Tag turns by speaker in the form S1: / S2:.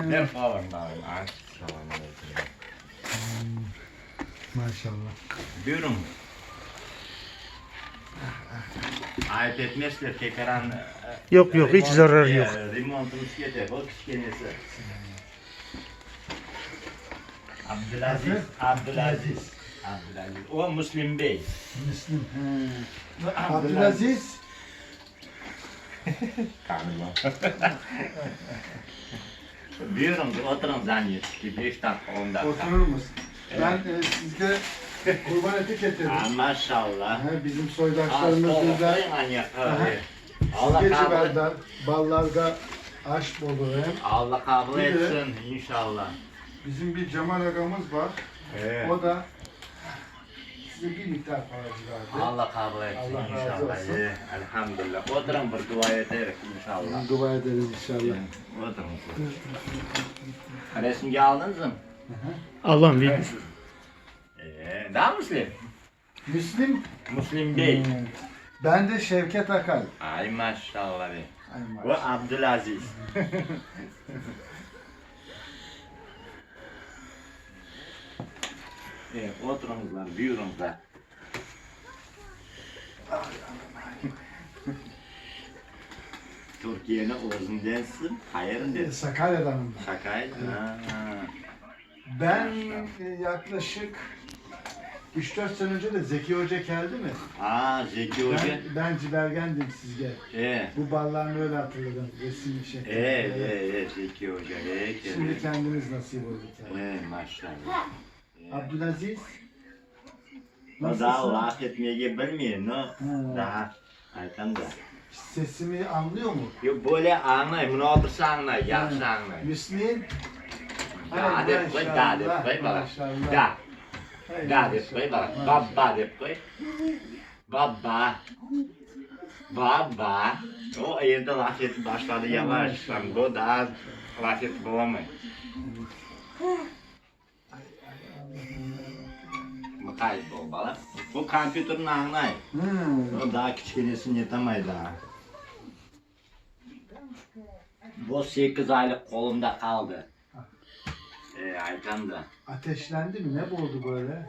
S1: Ne falan var?
S2: Maşallah.
S1: Buyurun. Ayıp etmezler tekrar.
S2: Yok yok, hiç zarar yok.
S1: Remontumuş yeter. O küçükenesi. Abdülaziz. Abdülaziz. O Müslim Bey.
S2: Müslüm. Abdülaziz.
S1: Tanrım. Buyurun oturun zannediyorum ki 5 dakika 10 dakika.
S2: Oturur musun? Ben sizde kurban eti getirdim.
S1: Maşallah.
S2: Bizim soydaşlarımız burada.
S1: Allah
S2: Gece
S1: kabul
S2: benden ballarda aşk olur hem.
S1: Allah kabul
S2: Bir de-
S1: etsin inşallah.
S2: Bizim bir Cemal agamız var.
S1: Evet.
S2: O da size bir miktar paracı verdi.
S1: Allah kabul etsin
S2: Allah razı
S1: inşallah.
S2: olsun.
S1: Elhamdülillah. Oturun bir dua ederiz inşallah.
S2: Dua ederiz inşallah.
S1: Oturun. Resimci aldınız mı?
S2: Allah'ım bir.
S1: Daha Müslim.
S2: Müslim.
S1: Müslim Bey.
S2: Ben de Şevket Akal.
S1: Ay maşallah be.
S2: Ay
S1: Bu
S2: maşallah.
S1: Abdülaziz. Evet, oturunuzlar, buyurunuzlar. Türkiye'nin özündensin, hayırın
S2: Sakarya'danım ben.
S1: Şakaydı.
S2: Ben yaklaşık 3-4 sene önce de Zeki Hoca geldi mi?
S1: Zeki Hoca.
S2: Ben Cibergen'dim sizge. Bu ballarını öyle hatırladım. Resim şeklinde.
S1: Zeki Hoca.
S2: Şimdi kendiniz nasip olduk yani.
S1: Maşallah.
S2: Abdülaziz.
S1: O daha laf etmeye bilmiyor, no? Daha. Ayten da.
S2: Sesimi anlıyor mu?
S1: Yok böyle anlay, bunu otursa anlay, yaxşı anlay.
S2: Müslüm.
S1: Da deb koy, da deb koy bana. Da. Da deb koy bana. Baba deb koy. Baba. Baba. O evde laf etip başladı yavaş. Bu daha laf etip olamay. Bu kaybol bala. Bu kompüterin anlay. O daha küçükenesini yetemay daha. Bu 8 aylık kolumda kaldı. Ayten da.
S2: Ateşlendi mi? Ne oldu böyle?